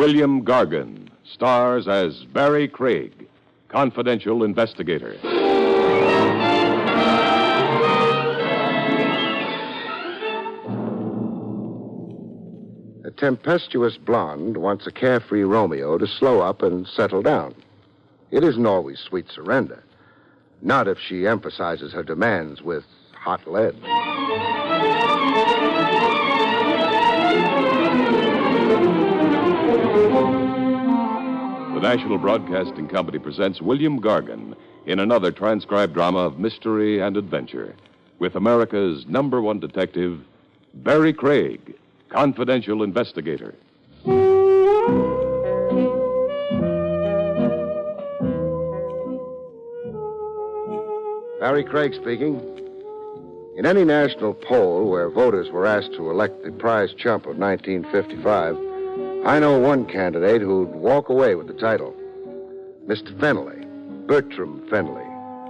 William Gargan stars as Barry Craig, confidential investigator. A tempestuous blonde wants a carefree Romeo to slow up and settle down. It isn't always sweet surrender. Not if she emphasizes her demands with hot lead. The National Broadcasting Company presents William Gargan in another transcribed drama of mystery and adventure with America's #1 detective, Barry Craig, confidential investigator. Barry Craig speaking. In any national poll where voters were asked to elect the prize chump of 1955, I know one candidate who'd walk away with the title. Mr. Fenley, Bertram Fenley,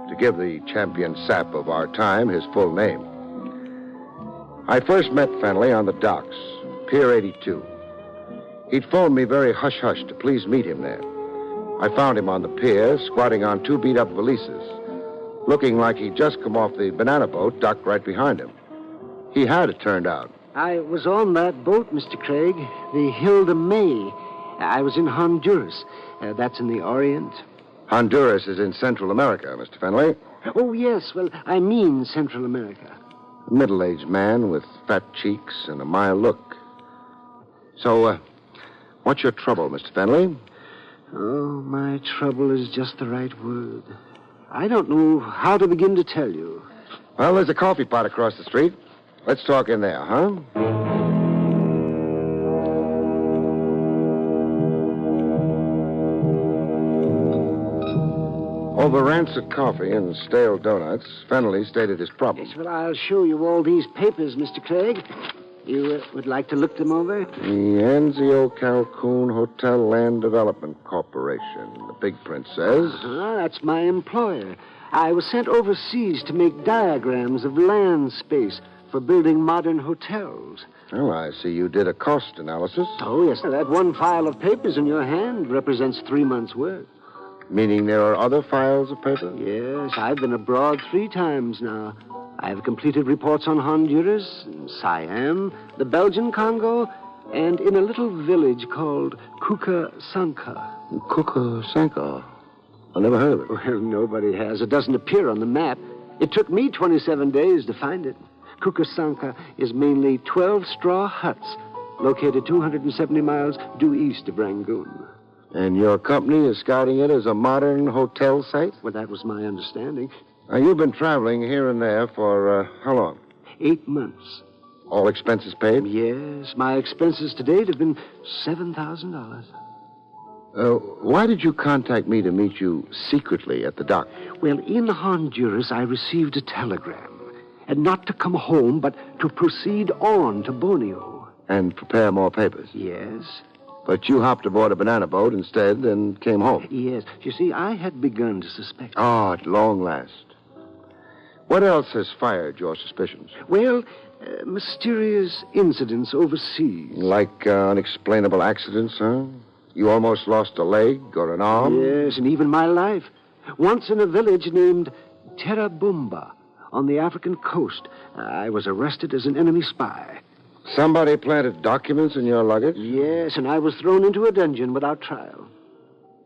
to give the champion sap of our time his full name. I first met Fenley on the docks, Pier 82. He'd phoned me very hush-hush to please meet him there. I found him on the pier, squatting on 2 beat-up valises, looking like he'd just come off the banana boat docked right behind him. He had, it turned out. I was on that boat, Mr. Craig, the Hilda May. I was in Honduras. That's in the Orient. Honduras is in Central America, Mr. Fenley. Oh, yes. Well, I mean Central America. A middle-aged man with fat cheeks and a mild look. So, what's your trouble, Mr. Fenley? Oh, my trouble is just the right word. I don't know how to begin to tell you. Well, there's a coffee pot across the street. Let's talk in there, huh? Over rancid coffee and stale donuts, Fenley stated his problem. Yes, well, I'll show you all these papers, Mr. Craig. You would like to look them over? The Anzio Calhoun Hotel Land Development Corporation. The big print says. That's my employer. I was sent overseas to make diagrams of land space for building modern hotels. Well, I see you did a cost analysis. Oh, yes. That one file of papers in your hand represents 3 months' work. Meaning there are other files of paper? Yes, I've been abroad 3 times now. I've completed reports on Honduras, Siam, the Belgian Congo, and in a little village called Kukasanka. Kukasanka? I never heard of it. Well, nobody has. It doesn't appear on the map. It took me 27 days to find it. Kukasanka is mainly 12 straw huts located 270 miles due east of Rangoon. And your company is scouting it as a modern hotel site? Well, that was my understanding. Now, you've been traveling here and there for how long? 8 months. All expenses paid? Yes. My expenses to date have been $7,000. Why did you contact me to meet you secretly at the dock? Well, in Honduras, I received a telegram. And not to come home, but to proceed on to Borneo. And prepare more papers? Yes. But you hopped aboard a banana boat instead and came home? Yes. You see, I had begun to suspect. Oh, at long last. What else has fired your suspicions? Well, mysterious incidents overseas. Like unexplainable accidents, huh? You almost lost a leg or an arm? Yes, and even my life. Once in a village named Terabumba on the African coast, I was arrested as an enemy spy. Somebody planted documents in your luggage? Yes, and I was thrown into a dungeon without trial.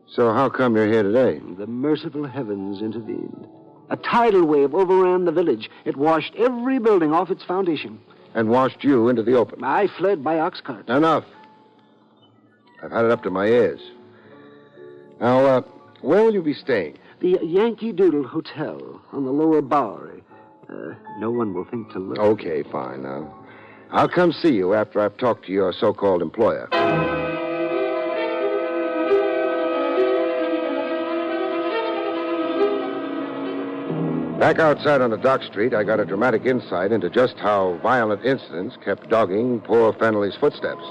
So how come you're here today? The merciful heavens intervened. A tidal wave overran the village. It washed every building off its foundation. And washed you into the open? I fled by ox cart. Enough. I've had it up to my ears. Now, where will you be staying? The Yankee Doodle Hotel on the Lower Bowery. No one will think to look. Okay, fine. Now, I'll come see you after I've talked to your so-called employer. Back outside on the dock street, I got a dramatic insight into just how violent incidents kept dogging poor Fenley's footsteps.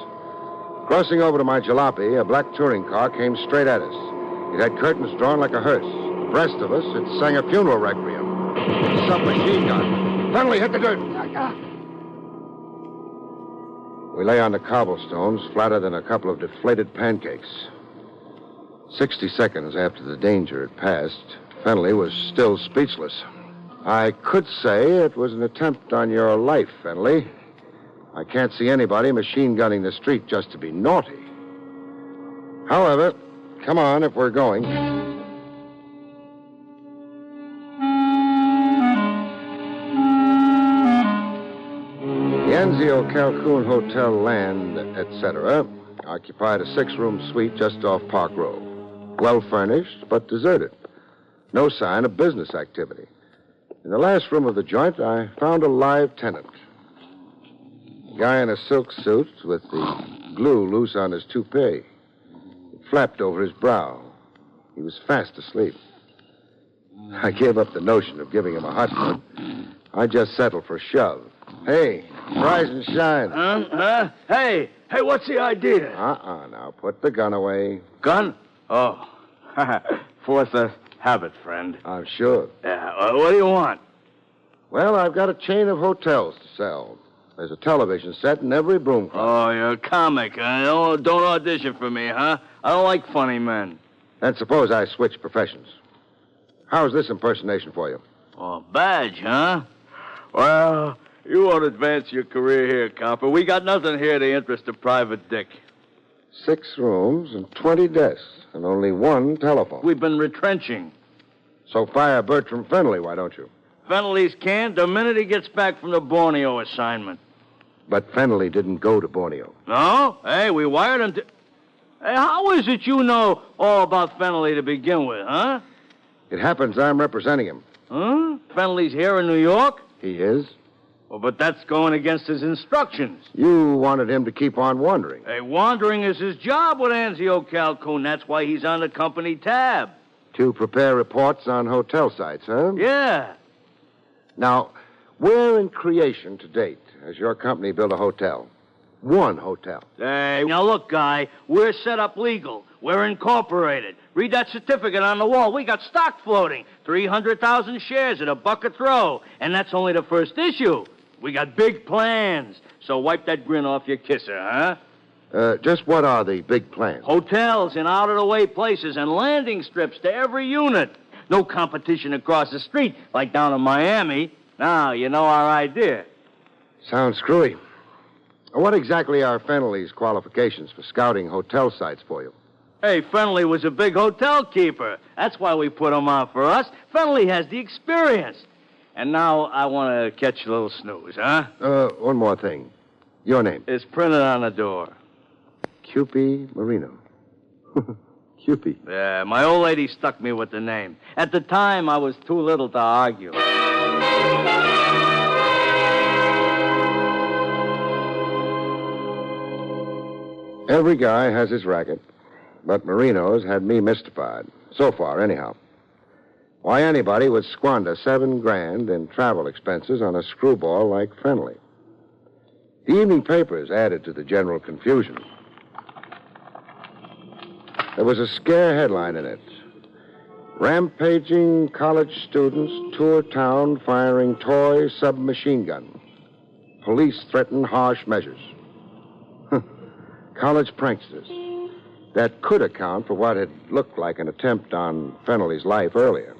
Crossing over to my jalopy, a black touring car came straight at us. It had curtains drawn like a hearse. Abreast of us, it sang a funeral requiem. A submachine gun. Fenley, hit the dirt. We lay on the cobblestones, flatter than a couple of deflated pancakes. 60 seconds after the danger had passed, Fennelly was still speechless. I could say it was an attempt on your life, Fennelly. I can't see anybody machine gunning the street just to be naughty. However, come on if we're going. The Anzio Calhoun Hotel Land, etc., occupied a 6-room suite just off Park Row. Well furnished, but deserted. No sign of business activity. In the last room of the joint, I found a live tenant. A guy in a silk suit with the glue loose on his toupee. It flapped over his brow. He was fast asleep. I gave up the notion of giving him a hot tub. I just settled for a shove. Hey, rise and shine. Hey, what's the idea? Now, put the gun away. Gun? Oh, force of habit, friend. I'm sure. Yeah, what do you want? Well, I've got a chain of hotels to sell. There's a television set in every broom closet. Oh, you're a comic, huh? Don't audition for me, huh? I don't like funny men. And suppose I switch professions. How's this impersonation for you? Oh, badge, huh? Well, you won't advance your career here, copper. We got nothing here to interest a private dick. 6 rooms and 20 desks, and only 1 telephone. We've been retrenching. So fire Bertram Fennelly, why don't you? Fennelly's canned the minute he gets back from the Borneo assignment. But Fennelly didn't go to Borneo. No? Hey, we wired him to... Hey, how is it you know all about Fennelly to begin with, huh? It happens I'm representing him. Huh? Fennelly's here in New York? He is? Well, but that's going against his instructions. You wanted him to keep on wandering. Hey, wandering is his job with Anzio Calhoun. That's why he's on the company tab. To prepare reports on hotel sites, huh? Yeah. Now, where in creation to date has your company built a hotel? 1 hotel. Hey, now look, guy, we're set up legal. We're incorporated. Read that certificate on the wall. We got stock floating. 300,000 shares at $1 a throw. And that's only the first issue. We got big plans. So wipe that grin off your kisser, huh? Just what are the big plans? Hotels in out-of-the-way places and landing strips to every unit. No competition across the street like down in Miami. Now, you know our idea. Sounds screwy. What exactly are Fennelly's qualifications for scouting hotel sites for you? Hey, Fennelly was a big hotel keeper. That's why we put him on for us. Fennelly has the experience. And now I want to catch a little snooze, huh? One more thing. Your name? It's printed on the door. Cupie Marino. Cupie. Yeah, my old lady stuck me with the name. At the time, I was too little to argue. Every guy has his racket, but Marino's had me mystified. So far, anyhow. Why anybody would squander $7 grand in travel expenses on a screwball like Fennelly. The evening papers added to the general confusion. There was a scare headline in it. Rampaging college students tour town firing toy submachine gun. Police threaten harsh measures. College pranksters. That could account for what had looked like an attempt on Fennelly's life earlier.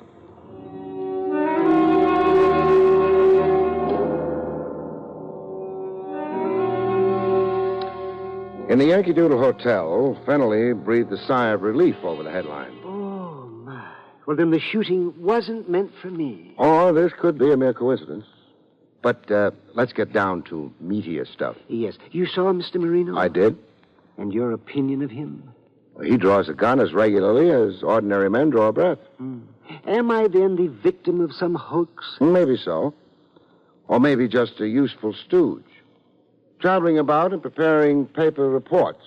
In the Yankee Doodle Hotel, Fennelly breathed a sigh of relief over the headline. Oh, my. Well, then the shooting wasn't meant for me. Or this could be a mere coincidence. But let's get down to meatier stuff. Yes. You saw Mr. Marino? I did. And your opinion of him? He draws a gun as regularly as ordinary men draw a breath. Am I then the victim of some hoax? Maybe so. Or maybe just a useful stooge. Traveling about and preparing paper reports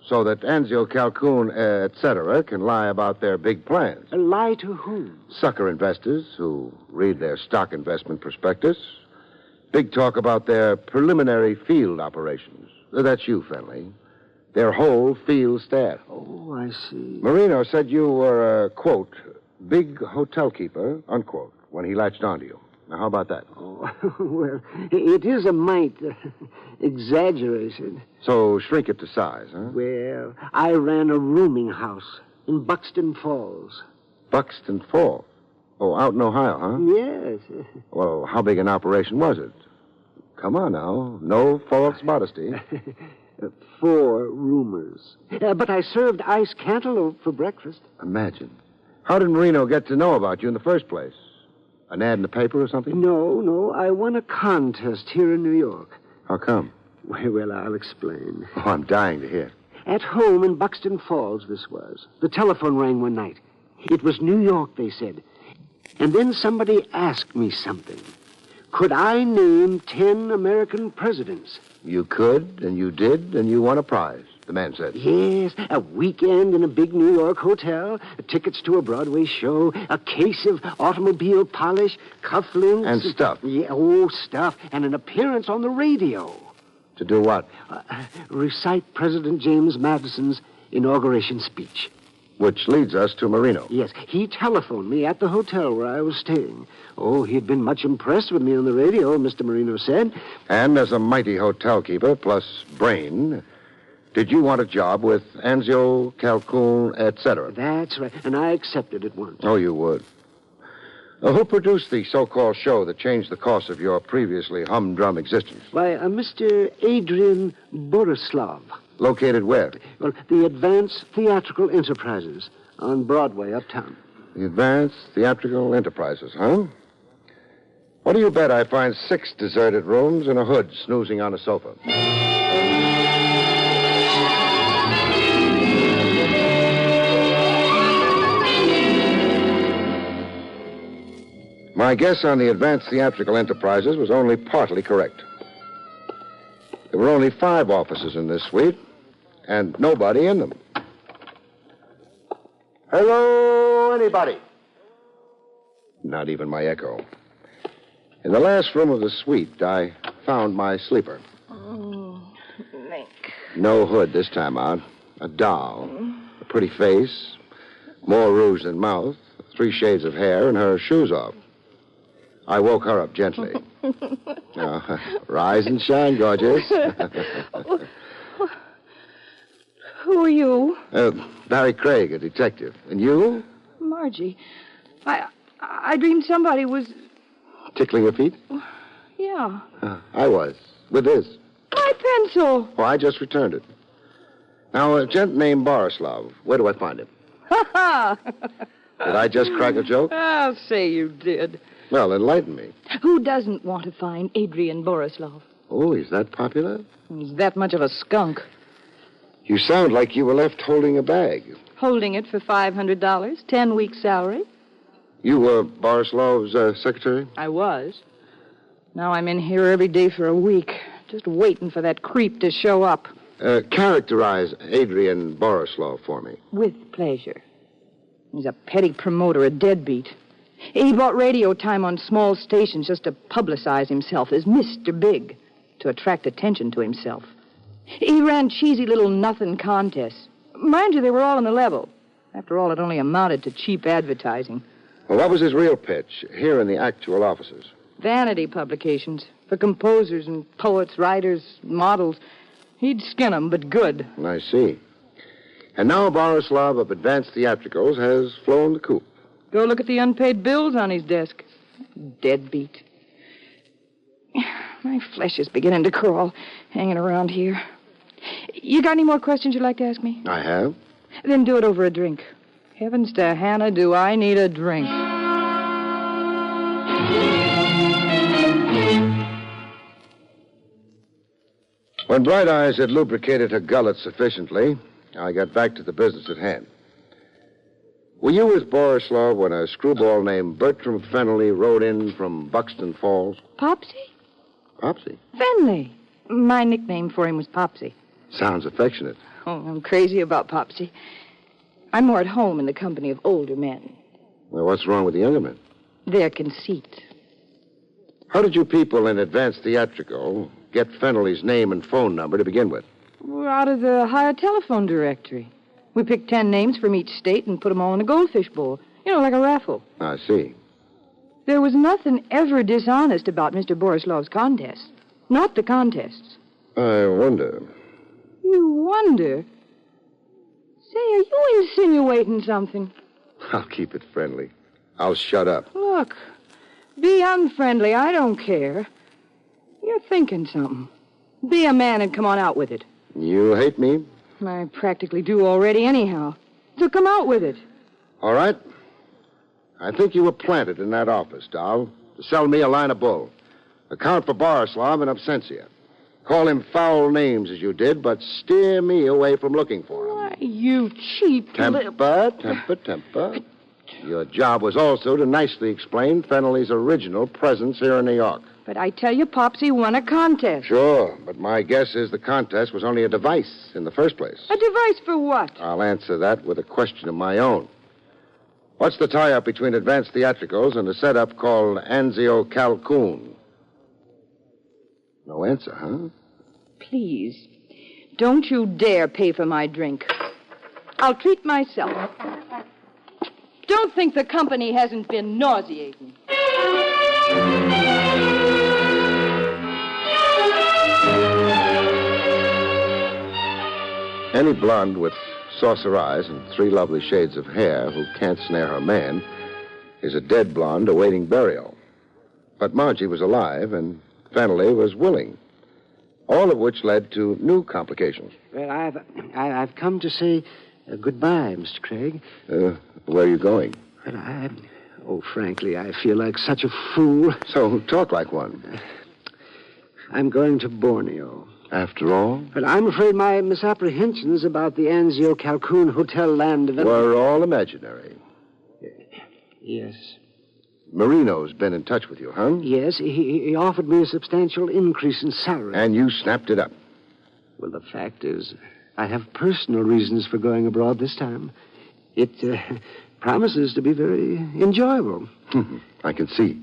so that Anzio Calhoun, etc., can lie about their big plans. A lie to whom? Sucker investors who read their stock investment prospectus. Big talk about their preliminary field operations. That's you, Fennelly. Their whole field staff. Oh, I see. Marino said you were a, quote, big hotel keeper, unquote, when he latched onto you. Now, how about that? Oh, well, it is a mite exaggerated. So shrink it to size, huh? Well, I ran a rooming house in Buxton Falls. Buxton Falls? Oh, out in Ohio, huh? Yes. Well, how big an operation was it? Come on now. No false modesty. 4 roomers. But I served ice cantaloupe for breakfast. Imagine. How did Marino get to know about you in the first place? An ad in the paper or something? No. I won a contest here in New York. How come? Well, I'll explain. Oh, I'm dying to hear. At home in Buxton Falls, this was. The telephone rang one night. It was New York, they said. And then somebody asked me something. Could I name 10 American presidents? You could, and you did, and you won a prize, the man said. Yes, a weekend in a big New York hotel, tickets to a Broadway show, a case of automobile polish, cufflinks. And stuff. Yeah, stuff. And an appearance on the radio. To do what? Recite President James Madison's inauguration speech. Which leads us to Marino. Yes, he telephoned me at the hotel where I was staying. Oh, he'd been much impressed with me on the radio, Mr. Marino said. And as a mighty hotel keeper, plus brain, did you want a job with Anzio, Calhoun, etc.? That's right, and I accepted at once. Oh, you would. Who produced the so-called show that changed the course of your previously humdrum existence? Why, Mr. Adrian Borislav. Located where? Well, the Advanced Theatrical Enterprises on Broadway, uptown. The Advanced Theatrical Enterprises, huh? What do you bet I find 6 deserted rooms and a hood snoozing on a sofa? My guess on the Advanced Theatrical Enterprises was only partly correct. There were only 5 offices in this suite, and nobody in them. Hello, anybody? Not even my echo. In the last room of the suite, I found my sleeper. Oh, Nick. No hood this time out. A doll. A pretty face. More rouge than mouth. 3 shades of hair and her shoes off. I woke her up gently. Rise and shine, gorgeous. Who are you? Barry Craig, a detective. And you? Margie. I dreamed somebody was... Tickling your feet? Yeah. I was. With this. My pencil. Oh, I just returned it. Now, a gent named Borislav. Where do I find him? Ha ha! Did I just crack a joke? I'll say you did. Well, enlighten me. Who doesn't want to find Adrian Borislav? Oh, he's that popular? He's that much of a skunk. You sound like you were left holding a bag. Holding it for $500, 10 weeks' salary. You were Borislav's secretary? I was. Now I'm in here every day for a week, just waiting for that creep to show up. Characterize Adrian Borislav for me. With pleasure. He's a petty promoter, a deadbeat. He bought radio time on small stations just to publicize himself as Mr. Big, to attract attention to himself. He ran cheesy little nothing contests. Mind you, they were all on the level. After all, it only amounted to cheap advertising. Well, what was his real pitch here in the actual offices? Vanity publications for composers and poets, writers, models. He'd skin 'em, but good. I see. And now Borislav of Advanced Theatricals has flown the coop. Go look at the unpaid bills on his desk. Deadbeat. My flesh is beginning to crawl, hanging around here. You got any more questions you'd like to ask me? I have. Then do it over a drink. Heavens to Hannah, do I need a drink. When Bright Eyes had lubricated her gullet sufficiently, I got back to the business at hand. Were you with Borislav when a screwball named Bertram Fennelly rode in from Buxton Falls? Popsy? Popsy? Fenley. My nickname for him was Popsy. Sounds affectionate. Oh, I'm crazy about Popsy. I'm more at home in the company of older men. Well, what's wrong with the younger men? Their conceit. How did you people in Advanced Theatrical get Fennelly's name and phone number to begin with? We're out of the higher telephone directory. We picked 10 names from each state and put them all in a goldfish bowl. You know, like a raffle. I see. There was nothing ever dishonest about Mr. Borislov's contests. Not the contests. I wonder. You wonder? Say, are you insinuating something? I'll keep it friendly. I'll shut up. Look, be unfriendly. I don't care. You're thinking something. Be a man and come on out with it. You hate me? I practically do already anyhow. So come out with it. All right. I think you were planted in that office, Doll, to sell me a line of bull. Account for Borislav and Absentia. Call him foul names as you did, but steer me away from looking for him. Why, you cheap Temper. Your job was also to nicely explain Fennelly's original presence here in New York. But I tell you, Popsy won a contest. Sure, but my guess is the contest was only a device in the first place. A device for what? I'll answer that with a question of my own. What's the tie-up between Advanced Theatricals and a setup called Anzio Calcoon? No answer, huh? Please, don't you dare pay for my drink. I'll treat myself. Don't think the company hasn't been nauseating. Any blonde with saucer eyes and 3 lovely shades of hair who can't snare her man is a dead blonde awaiting burial. But Margie was alive, and Fennelly was willing. All of which led to new complications. Well, I've come to say goodbye, Mr. Craig. Where are you going? Well, frankly, I feel like such a fool. So talk like one. I'm going to Borneo. After all? But I'm afraid my misapprehensions about the Anzio Calcoon Hotel land development... Were all imaginary. Yes. Marino's been in touch with you, huh? Yes, he offered me a substantial increase in salary. And you snapped it up. Well, the fact is, I have personal reasons for going abroad this time. It promises to be very enjoyable. I can see.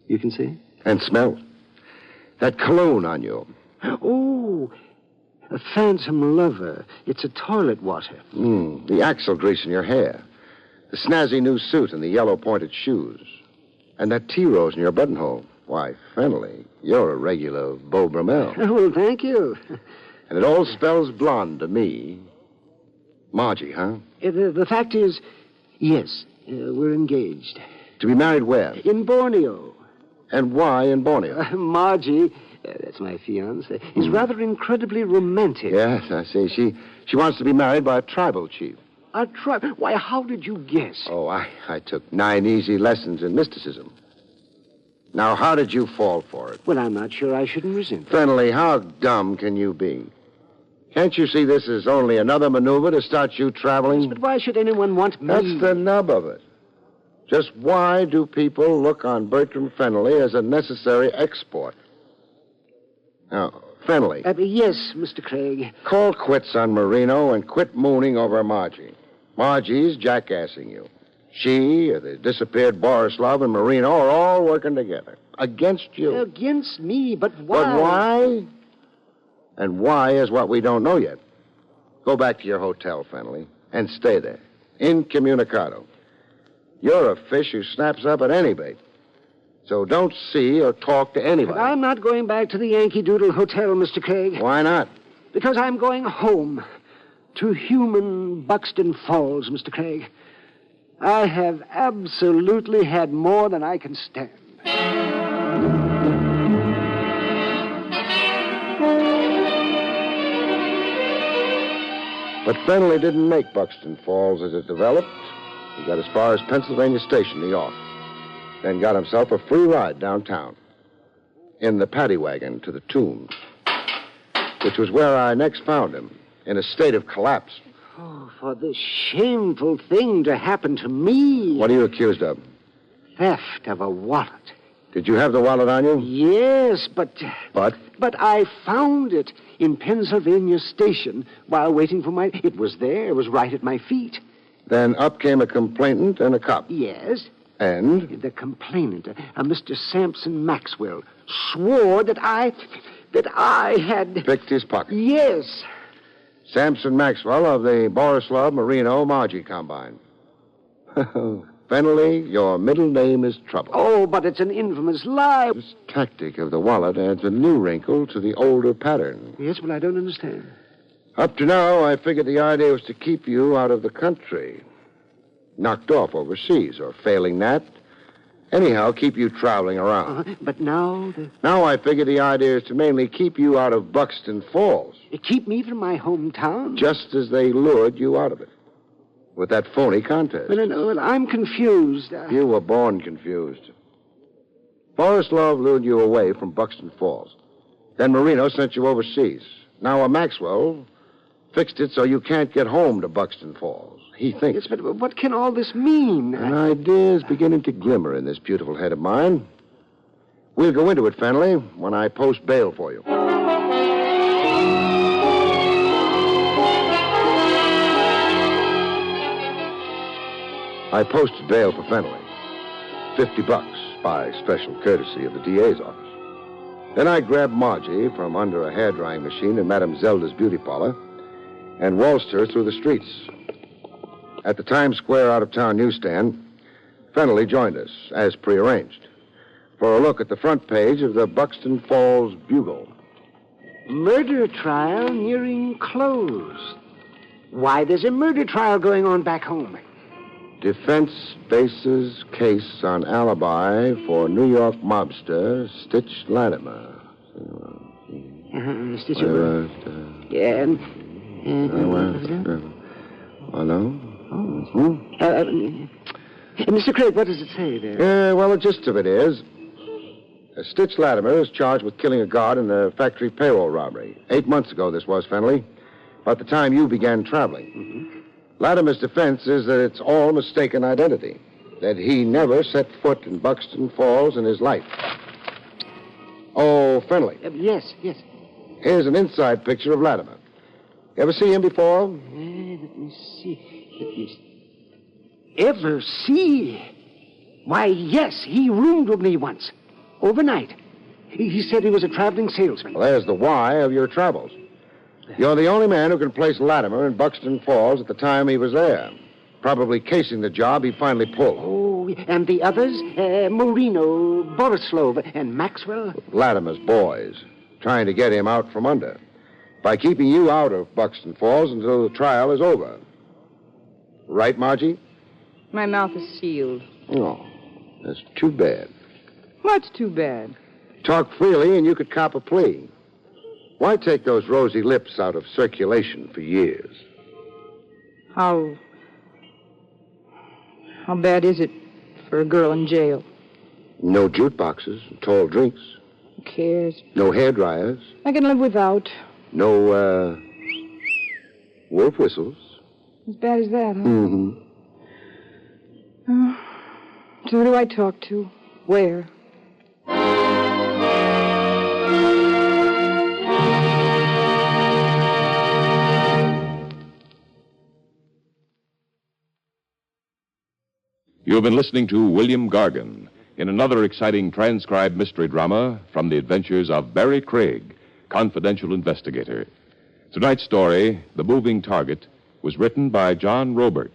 You can see? And smell. That cologne on you. Oh, a phantom lover. It's a toilet water. The axle grease in your hair. The snazzy new suit and the yellow pointed shoes. And that tea rose in your buttonhole. Why, Fennelly, you're a regular Beau Brummel. Well, thank you. And it all spells blonde to me. Margie, huh? The fact is, yes, we're engaged. To be married where? In Borneo. And why in Borneo? Margie, that's my fiancée, is rather incredibly romantic. Yes, I see. She wants to be married by a tribal chief. A tribe? Why, how did you guess? Oh, I took 9 easy lessons in mysticism. Now, how did you fall for it? Well, I'm not sure I shouldn't resent that. Fennelly, how dumb can you be? Can't you see this is only another maneuver to start you traveling? But why should anyone want me? That's the nub of it. Just why do people look on Bertram Fennelly as a necessary export? Now, Fennelly. Yes, Mr. Craig. Call quits on Marino and quit mooning over Margie. Margie's jackassing you. She, the disappeared Borislav, and Marino are all working together. Against you. Against me, but why? But why? And why is what we don't know yet. Go back to your hotel, Fennelly, and stay there. Incommunicado. You're a fish who snaps up at any bait. So don't see or talk to anybody. But I'm not going back to the Yankee Doodle Hotel, Mr. Craig. Why not? Because I'm going home. To human Buxton Falls, Mr. Craig. I have absolutely had more than I can stand. But Fennelly didn't make Buxton Falls as it developed. He got as far as Pennsylvania Station, New York. Then got himself a free ride downtown. In the paddy wagon to the Tombs. Which was where I next found him. In a state of collapse. Oh, for this shameful thing to happen to me. What are you accused of? Theft of a wallet. Did you have the wallet on you? Yes, but... But? But I found it in Pennsylvania Station while waiting for my... It was there. It was right at my feet. Then up came a complainant and a cop. Yes. And? The complainant, a Mr. Sampson Maxwell, swore that I had... Picked his pocket. Yes. Sampson Maxwell of the Borislav Marino Margie Combine. Fennelly, your middle name is Trouble. Oh, but it's an infamous lie. This tactic of the wallet adds a new wrinkle to the older pattern. Yes, but I don't understand. Up to now, I figured the idea was to keep you out of the country. Knocked off overseas, or failing that, anyhow, keep you traveling around. But now... Now I figure the idea is to mainly keep you out of Buxton Falls. Keep me from my hometown? Just as they lured you out of it. With that phony contest. Well, I'm confused. You were born confused. Forrest Love lured you away from Buxton Falls. Then Marino sent you overseas. Now a Maxwell fixed it so you can't get home to Buxton Falls. He thinks. Yes, but what can all this mean? An idea is beginning to glimmer in this beautiful head of mine. We'll go into it, Fennelly, when I post bail for you. I posted bail for Fennelly. $50 by special courtesy of the DA's office. Then I grabbed Margie from under a hair-drying machine in Madame Zelda's beauty parlor and waltzed her through the streets. At the Times Square out-of-town newsstand, Fennelly joined us, as prearranged, for a look at the front page of the Buxton Falls Bugle. Murder trial nearing close. Why, there's a murder trial going on back home. Defense bases case on alibi for New York mobster Stitch Latimer. Stitcher. Yeah. Hello? Mr. Craig, what does it say there? Well, the gist of it is, Stitch Latimer is charged with killing a guard in a factory payroll robbery. 8 months ago, this was, Fennelly. About the time you began traveling. Mm-hmm. Latimer's defense is that it's all mistaken identity, that he never set foot in Buxton Falls in his life. Oh, Fennelly. Yes. Here's an inside picture of Latimer. You ever see him before? Let me see. Ever see? Why, yes, he roomed with me once. Overnight. He said he was a traveling salesman. Well, there's the why of your travels. You're the only man who can place Latimer in Buxton Falls at the time he was there. Probably casing the job he finally pulled. Oh, and the others? Marino, Borislov, and Maxwell? Latimer's boys, trying to get him out from under. By keeping you out of Buxton Falls until the trial is over. Right, Margie? My mouth is sealed. Oh, that's too bad. What's too bad? Talk freely and you could cop a plea. Why take those rosy lips out of circulation for years? How bad is it for a girl in jail? No jukeboxes, tall drinks. Who cares? No hairdryers. I can live without. No, wolf whistles. As bad as that, huh? Mm-hmm. So who do I talk to? Where? You have been listening to William Gargan in another exciting transcribed mystery drama from the adventures of Barry Craig, confidential investigator. Tonight's story, The Moving Target, was written by John Robert.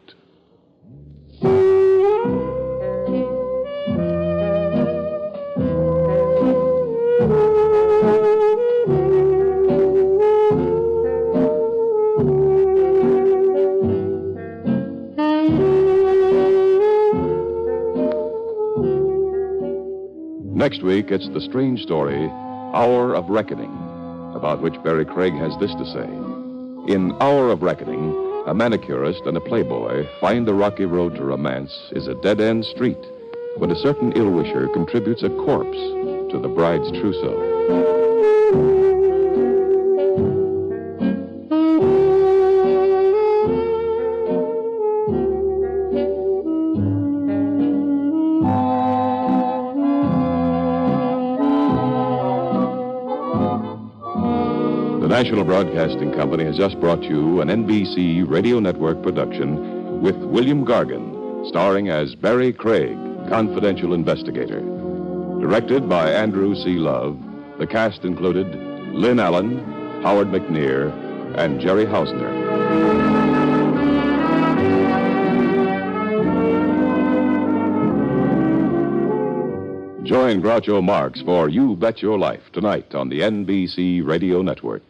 Next week, it's the strange story, Hour of Reckoning, about which Barry Craig has this to say. In Hour of Reckoning, a manicurist and a playboy find the rocky road to romance is a dead-end street when a certain ill-wisher contributes a corpse to the bride's trousseau. The National Broadcasting Company has just brought you an NBC Radio Network production with William Gargan, starring as Barry Craig, confidential investigator. Directed by Andrew C. Love, the cast included Lynn Allen, Howard McNear, and Jerry Hausner. Join Groucho Marx for You Bet Your Life tonight on the NBC Radio Network.